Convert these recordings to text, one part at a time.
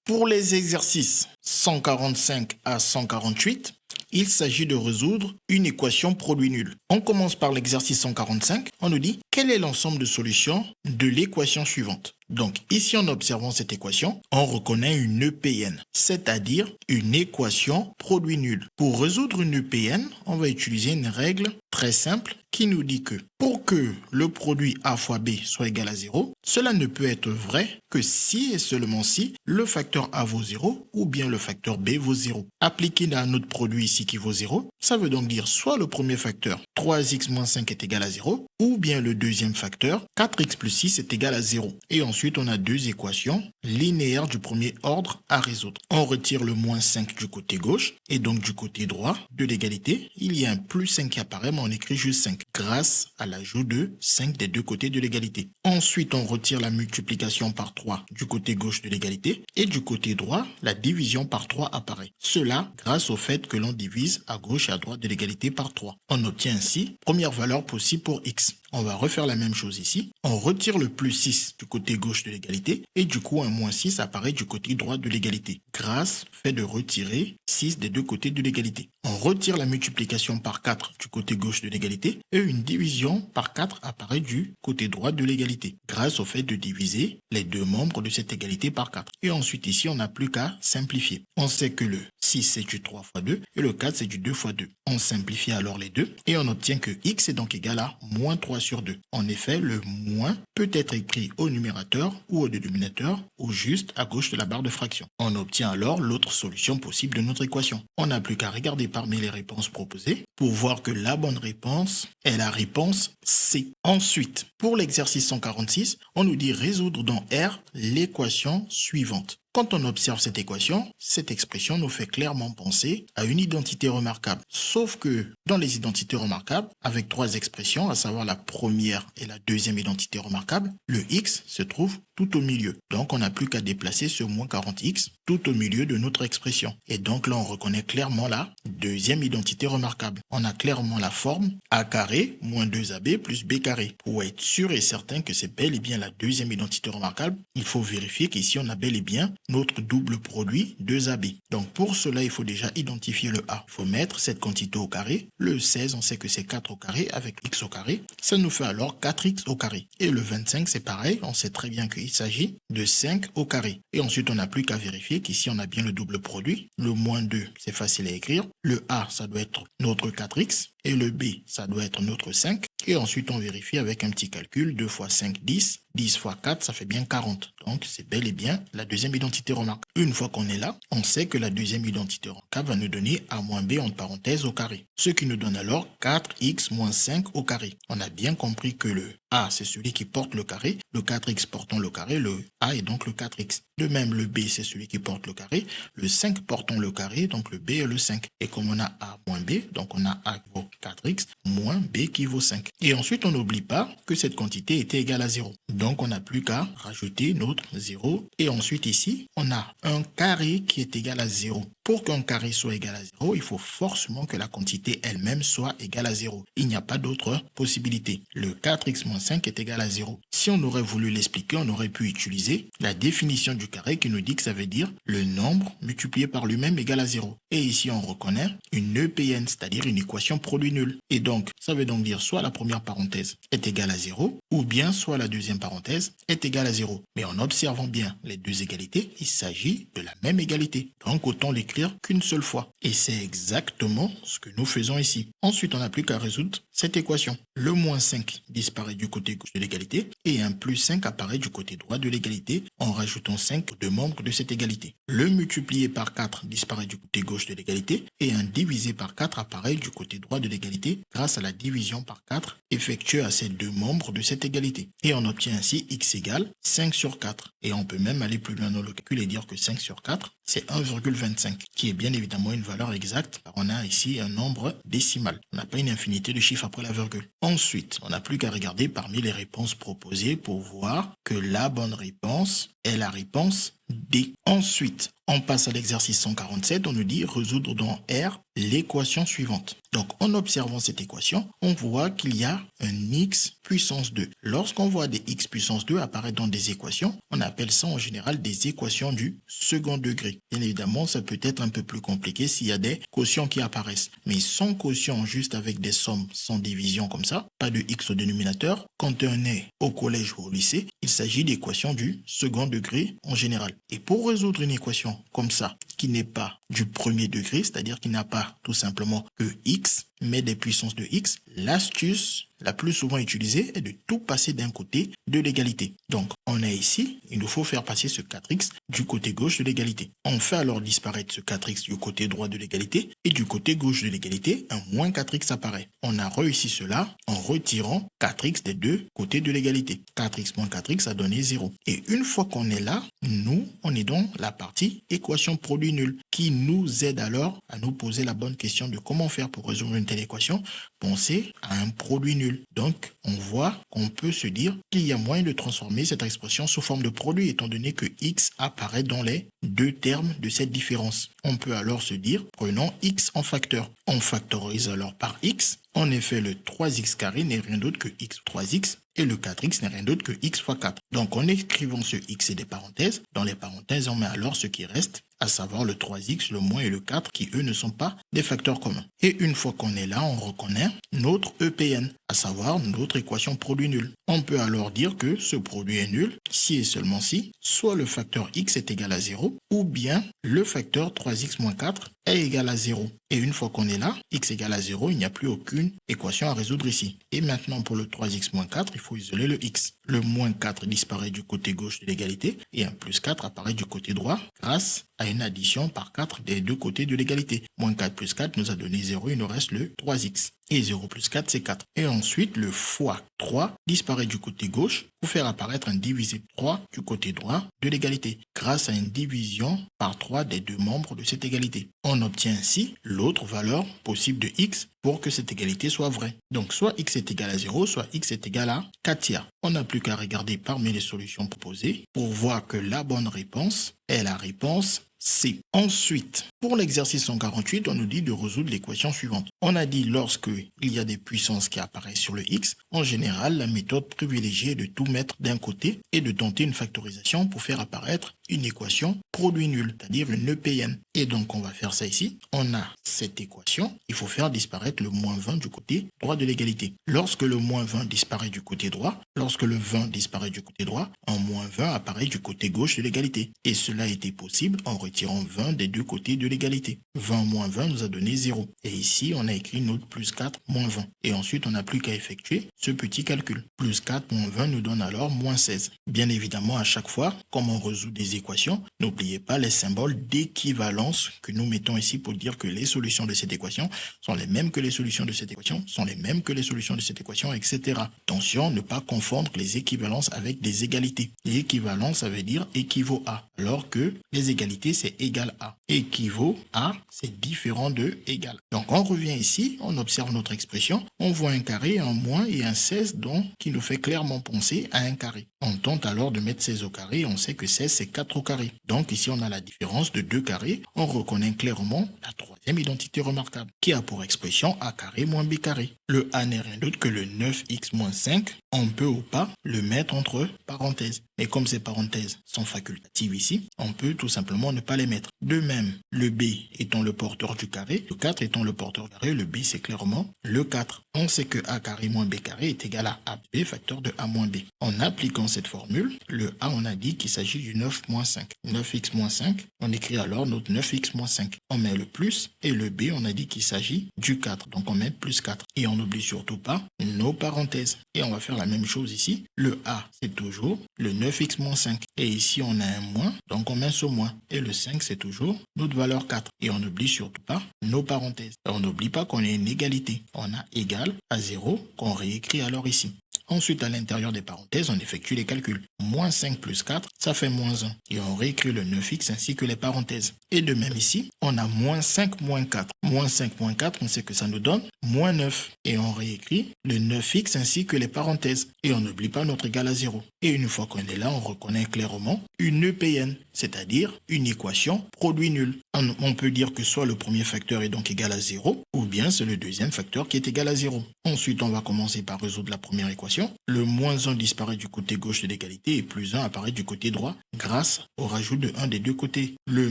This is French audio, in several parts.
Pour les exercices 145 à 148, il s'agit de résoudre une équation produit nul. On commence par l'exercice 145. On nous dit quel est l'ensemble de solutions de l'équation suivante. Donc ici, en observant cette équation, on reconnaît une EPN, c'est-à-dire une équation produit nul. Pour résoudre une EPN, on va utiliser une règle très simple qui nous dit que pour que le produit A fois B soit égal à 0, cela ne peut être vrai que si et seulement si le facteur A vaut 0 ou bien le facteur B vaut 0. Appliqué à notre produit ici qui vaut 0, ça veut donc dire soit le premier facteur 3x moins 5 est égal à 0 ou bien le deuxième facteur 4x plus 6 est égal à 0. Et ensuite, on a deux équations linéaires du premier ordre à résoudre. On retire le moins 5 du côté gauche et donc du côté droit de l'égalité, il y a un plus 5 qui apparaît, mais on écrit juste 5 grâce à l'ajout de 5 des deux côtés de l'égalité. Ensuite, on retire la multiplication par 3 du côté gauche de l'égalité et du côté droit, la division par 3 apparaît. Cela grâce au fait que l'on divise à gauche et à droite de l'égalité par 3. On obtient ainsi première valeur possible pour x. On va refaire la même chose ici. On retire le plus 6 du côté gauche de l'égalité et du coup un moins 6 apparaît du côté droit de l'égalité grâce au fait de retirer 6 des deux côtés de l'égalité. On retire la multiplication par 4 du côté gauche de l'égalité et une division par 4 apparaît du côté droit de l'égalité grâce au fait de diviser les deux membres de cette égalité par 4. Et ensuite ici on n'a plus qu'à simplifier. On sait que le 6 c'est du 3 fois 2 et le 4 c'est du 2 fois 2. On simplifie alors les deux et on obtient que x est donc égal à moins 3 sur 2. En effet, le moins peut être écrit au numérateur ou au dénominateur ou juste à gauche de la barre de fraction. On obtient alors l'autre solution possible de notre équation. On n'a plus qu'à regarder parmi les réponses proposées pour voir que la bonne réponse est la réponse C. Ensuite, pour l'exercice 146, on nous dit résoudre dans R l'équation suivante. Quand on observe cette équation, cette expression nous fait clairement penser à une identité remarquable. Sauf que dans les identités remarquables, avec trois expressions, à savoir la première et la deuxième identité remarquable, le x se trouve tout au milieu. Donc on n'a plus qu'à déplacer ce moins 40x tout au milieu de notre expression. Et donc là on reconnaît clairement la deuxième identité remarquable. On a clairement la forme a carré moins 2ab plus b carré. Pour être sûr et certain que c'est bel et bien la deuxième identité remarquable, il faut vérifier qu'ici on a bel et bien notre double produit 2ab. Donc pour cela, il faut déjà identifier le a. Il faut mettre cette quantité au carré. Le 16, on sait que c'est 4 au carré avec x au carré. Ça nous fait alors 4x au carré. Et le 25, c'est pareil. On sait très bien qu'il s'agit de 5 au carré. Et ensuite, on n'a plus qu'à vérifier qu'ici, on a bien le double produit. Le moins 2, c'est facile à écrire. Le a, ça doit être notre 4x. Et le b, ça doit être notre 5. Et ensuite, on vérifie avec un petit calcul. 2 fois 5, 10. 10 fois 4, ça fait bien 40. Donc, c'est bel et bien la deuxième identité remarquable. Une fois qu'on est là, on sait que la deuxième identité remarquable va nous donner a moins b entre parenthèses au carré. Ce qui nous donne alors 4x moins 5 au carré. On a bien compris que le a, c'est celui qui porte le carré. Le 4x portant le carré, le a est donc le 4x. De même, le b, c'est celui qui porte le carré. Le 5 portant le carré, donc le b est le 5. Et comme on a a moins b, donc on a a qui vaut 4x moins b qui vaut 5. Et ensuite, on n'oublie pas que cette quantité était égale à 0. Donc, on n'a plus qu'à rajouter notre 0. Et ensuite, ici, on a un carré qui est égal à 0. Pour qu'un carré soit égal à 0, il faut forcément que la quantité elle-même soit égale à 0. Il n'y a pas d'autre possibilité. Le 4x moins 5 est égal à 0. Si on aurait voulu l'expliquer, on aurait pu utiliser la définition du carré qui nous dit que ça veut dire le nombre multiplié par lui-même égale à 0. Et ici, on reconnaît une EPN, c'est-à-dire une équation produit nul. Et donc, ça veut donc dire soit la première parenthèse est égale à 0, ou bien soit la deuxième parenthèse est égale à 0. Mais en observant bien les deux égalités, il s'agit de la même égalité. Donc, autant l'écrire qu'une seule fois. Et c'est exactement ce que nous faisons ici. Ensuite, on n'a plus qu'à résoudre cette équation. Le moins 5 disparaît du côté gauche de l'égalité et un plus 5 apparaît du côté droit de l'égalité en rajoutant 5 aux deux membres de cette égalité. Le multiplié par 4 disparaît du côté gauche de l'égalité et un divisé par 4 apparaît du côté droit de l'égalité grâce à la division par 4 effectuée à ces deux membres de cette égalité. Et on obtient ainsi x égale 5 sur 4. Et on peut même aller plus loin dans le calcul et dire que 5 sur 4, c'est 1,25, qui est bien évidemment une valeur exacte, car on a ici un nombre décimal. On n'a pas une infinité de chiffres après la virgule. Ensuite, on n'a plus qu'à regarder parmi les réponses proposées pour voir que la bonne réponse est la réponse D. Ensuite, on passe à l'exercice 147, on nous dit résoudre dans R l'équation suivante. Donc, en observant cette équation, on voit qu'il y a un x puissance 2. Lorsqu'on voit des x puissance 2 apparaître dans des équations, on appelle ça en général des équations du second degré. Bien évidemment, ça peut être un peu plus compliqué s'il y a des quotients qui apparaissent. Mais sans quotient, juste avec des sommes sans division comme ça, pas de x au dénominateur, quand on est au collège ou au lycée, il s'agit d'équations du second degré en général. Et pour résoudre une équation comme ça, qui n'est pas du premier degré, c'est-à-dire qui n'a pas tout simplement que x, mais des puissances de x, l'astuce la plus souvent utilisée est de tout passer d'un côté de l'égalité. Donc, on a ici, il nous faut faire passer ce 4x du côté gauche de l'égalité. On fait alors disparaître ce 4x du côté droit de l'égalité et du côté gauche de l'égalité, un moins 4x apparaît. On a réussi cela en retirant 4x des deux côtés de l'égalité. 4x moins 4x a donné 0. Et une fois qu'on est là, nous, on est dans la partie équation produit nul qui nous aide alors à nous poser la bonne question de comment faire pour résoudre une telle équation. Pensez à un produit nul. Donc, on voit qu'on peut se dire qu'il y a moyen de transformer cette expression sous forme de produit étant donné que x apparaît dans les deux termes de cette différence. On peut alors se dire, prenons x en facteur. On factorise alors par x. En effet, le 3x carré n'est rien d'autre que x 3x et le 4x n'est rien d'autre que x fois 4. Donc, en écrivant ce x et des parenthèses, dans les parenthèses, on met alors ce qui reste, à savoir le 3x, le moins et le 4 qui, eux, ne sont pas des facteurs communs. Et une fois qu'on est là, on reconnaît notre EPN, à savoir notre équation produit nul. On peut alors dire que ce produit est nul si et seulement si soit le facteur x est égal à 0 ou bien le facteur 3x moins 4 est égal à 0. Et une fois qu'on est là, x égale à 0, il n'y a plus aucune équation à résoudre ici. Et maintenant pour le 3x moins 4, il faut isoler le x. Le moins 4 disparaît du côté gauche de l'égalité et un plus 4 apparaît du côté droit grâce à une addition par 4 des deux côtés de l'égalité. Moins 4 plus 4 nous a donné 0, il nous reste le 3x. Et 0 plus 4, c'est 4. Et ensuite, le fois 3 disparaît du côté gauche pour faire apparaître un divisé 3 du côté droit de l'égalité, grâce à une division par 3 des deux membres de cette égalité. On obtient ainsi l'autre valeur possible de x pour que cette égalité soit vraie. Donc, soit x est égal à 0, soit x est égal à 4 tiers. On n'a plus qu'à regarder parmi les solutions proposées pour voir que la bonne réponse est la réponse C. Ensuite, pour l'exercice 148, on nous dit de résoudre l'équation suivante. On a dit lorsque il y a des puissances qui apparaissent sur le x, en général, la méthode privilégiée est de tout mettre d'un côté et de tenter une factorisation pour faire apparaître une équation produit nul, c'est-à-dire une EPN. Et donc, on va faire ça ici. On a cette équation. Il faut faire disparaître le moins 20 du côté droit de l'égalité. Lorsque le moins 20 disparaît du côté droit, lorsque le 20 disparaît du côté droit, un moins 20 apparaît du côté gauche de l'égalité. Et cela a été possible en retirant 20 des deux côtés de l'égalité. 20 moins 20 nous a donné 0. Et ici, on a écrit notre plus 4 moins 20. Et ensuite, on n'a plus qu'à effectuer ce petit calcul. Plus 4 moins 20 nous donne alors moins 16. Bien évidemment, à chaque fois, comme on résout des équations, n'oubliez pas les symboles d'équivalence que nous mettons ici pour dire que les solutions de cette équation sont les mêmes que les solutions de cette équation, sont les mêmes que les solutions de cette équation, etc. Attention, ne pas confondre les équivalences avec des égalités. L'équivalence, ça veut dire équivaut à, alors que les égalités, c'est égal à. Équivaut à, c'est différent de égal. Donc, on revient ici, on observe notre expression, on voit un carré, un moins et un 16, donc, qui nous fait clairement penser à un carré. On tente alors de mettre 16 au carré, on sait que 16, c'est 4 au carré. Donc, ici, on a la différence de 2 carrés. On reconnaît clairement la troisième identité remarquable, qui a pour expression a carré moins b carré. Le a n'est rien d'autre que le 9x moins 5. On peut ou pas le mettre entre parenthèses. Mais comme ces parenthèses sont facultatives ici, on peut tout simplement ne pas les mettre. De même, le b étant le porteur du carré, le 4 étant le porteur du carré, le b c'est clairement le 4. On sait que a carré moins b carré est égal à ab facteur de a moins b. En appliquant cette formule, le a, on a dit qu'il s'agit du 9 moins 5. 9x moins 5, on écrit alors notre 9x moins 5. On met le plus et le b, on a dit qu'il s'agit du 4. Donc on met plus 4. Et on n'oublie surtout pas nos parenthèses. Et on va faire la même chose ici. Le a, c'est toujours le 9x moins 5. Et ici, on a un moins, donc on met ce moins. Et le 5, c'est toujours notre valeur 4. Et on n'oublie surtout pas nos parenthèses. Et on n'oublie pas qu'on a une égalité. On a égal à 0 qu'on réécrit alors ici. Ensuite, à l'intérieur des parenthèses, on effectue les calculs. Moins 5 plus 4, ça fait moins 1. Et on réécrit le 9x ainsi que les parenthèses. Et de même ici, on a moins 5 moins 4. Moins 5 moins 4, on sait que ça nous donne moins 9. Et on réécrit le 9x ainsi que les parenthèses. Et on n'oublie pas notre égal à 0. Et une fois qu'on est là, on reconnaît clairement une EPN, c'est-à-dire une équation produit nul. On peut dire que soit le premier facteur est donc égal à 0, ou bien c'est le deuxième facteur qui est égal à 0. Ensuite, on va commencer par résoudre la première équation. Le moins 1 disparaît du côté gauche de l'égalité et plus 1 apparaît du côté droit grâce au rajout de 1 des deux côtés. Le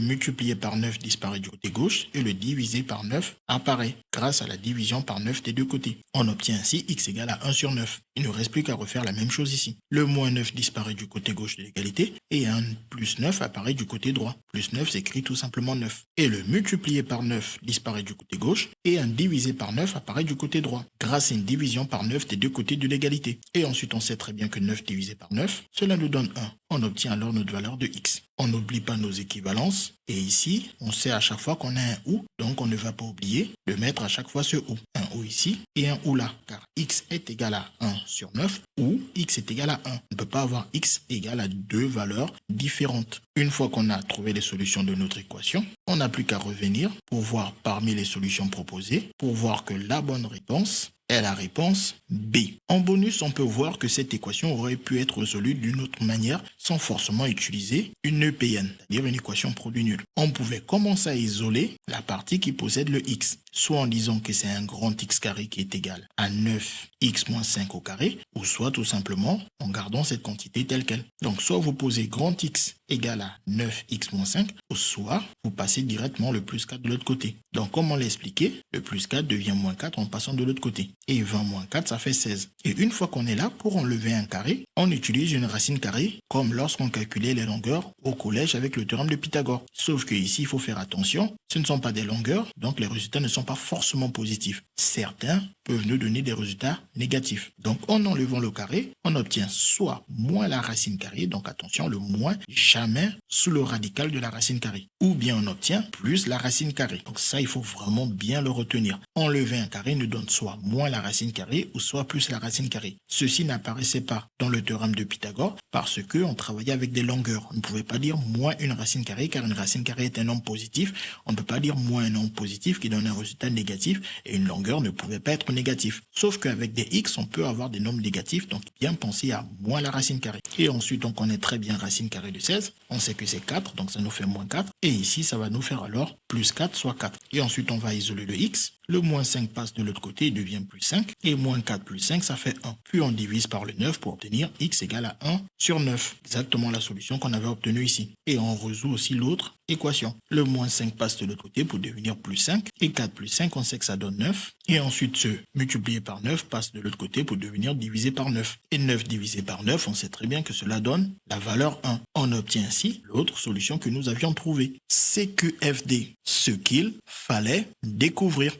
multiplié par 9 disparaît du côté gauche et le divisé par 9 apparaît grâce à la division par 9 des deux côtés. On obtient ainsi x égale à 1 sur 9. Il ne reste plus qu'à refaire la même chose ici. Le moins 9 disparaît du côté gauche de l'égalité et un plus 9 apparaît du côté droit. Plus 9 s'écrit tout simplement 9. Et le multiplié par 9 disparaît du côté gauche et un divisé par 9 apparaît du côté droit grâce à une division par 9 des deux côtés de l'égalité. Et ensuite on sait très bien que 9 divisé par 9, cela nous donne 1. On obtient alors notre valeur de x. On n'oublie pas nos équivalences. Et ici, on sait à chaque fois qu'on a un ou, donc on ne va pas oublier de mettre à chaque fois ce ou. Un ou ici et un ou là, car x est égal à 1 sur 9 ou x est égal à 1. On ne peut pas avoir x égal à deux valeurs différentes. Une fois qu'on a trouvé les solutions de notre équation, on n'a plus qu'à revenir pour voir parmi les solutions proposées, pour voir que la bonne réponse est la réponse B. En bonus, on peut voir que cette équation aurait pu être résolue d'une autre manière sans forcément utiliser une EPN, c'est-à-dire une équation produit nul. On pouvait commencer à isoler la partie qui possède le x, soit en disant que c'est un grand X carré qui est égal à 9x moins 5 au carré, ou soit tout simplement en gardant cette quantité telle qu'elle. Donc soit vous posez grand X égal à 9x moins 5, ou soit vous passez directement le plus 4 de l'autre côté. Donc comme on l'a expliqué, le plus 4 devient moins 4 en passant de l'autre côté. Et 20 moins 4, ça fait 16. Et une fois qu'on est là, pour enlever un carré, on utilise une racine carrée, comme lorsqu'on calculait les longueurs au collège avec le théorème de Pythagore. Sauf que ici, il faut faire attention, ce ne sont pas des longueurs, donc les résultats ne sont pas forcément positifs. Certains peuvent nous donner des résultats négatifs. Donc en enlevant le carré, on obtient soit moins la racine carrée, donc attention, le moins jamais sous le radical de la racine carrée, ou bien on obtient plus la racine carrée. Donc ça, il faut vraiment bien le retenir. Enlever un carré nous donne soit moins la racine carrée ou soit plus la racine carrée. Ceci n'apparaissait pas dans le théorème de Pythagore parce que on travaillait avec des longueurs. On ne pouvait pas dire moins une racine carrée car une racine carrée est un nombre positif. On ne peut pas dire moins un nombre positif qui donne un résultat négatif et une longueur ne pouvait pas être négative. Sauf qu'avec des x, on peut avoir des nombres négatifs, donc bien penser à moins la racine carrée. Et ensuite, on connaît très bien racine carrée de 16. On sait que c'est 4, donc ça nous fait moins 4. Et ici, ça va nous faire alors plus 4, soit 4. Et ensuite, on va isoler le x. Le moins 5 passe de l'autre côté et devient plus 5. Et moins 4 plus 5, ça fait 1. Puis on divise par le 9 pour obtenir x égale à 1 sur 9. Exactement la solution qu'on avait obtenue ici. Et on résout aussi l'autre équation. Le moins 5 passe de l'autre côté pour devenir plus 5. Et 4 plus 5, on sait que ça donne 9. Et ensuite, ce multiplié par 9 passe de l'autre côté pour devenir divisé par 9. Et 9 divisé par 9, on sait très bien que cela donne la valeur 1. On obtient ainsi l'autre solution que nous avions trouvée. CQFD, ce qu'il fallait découvrir.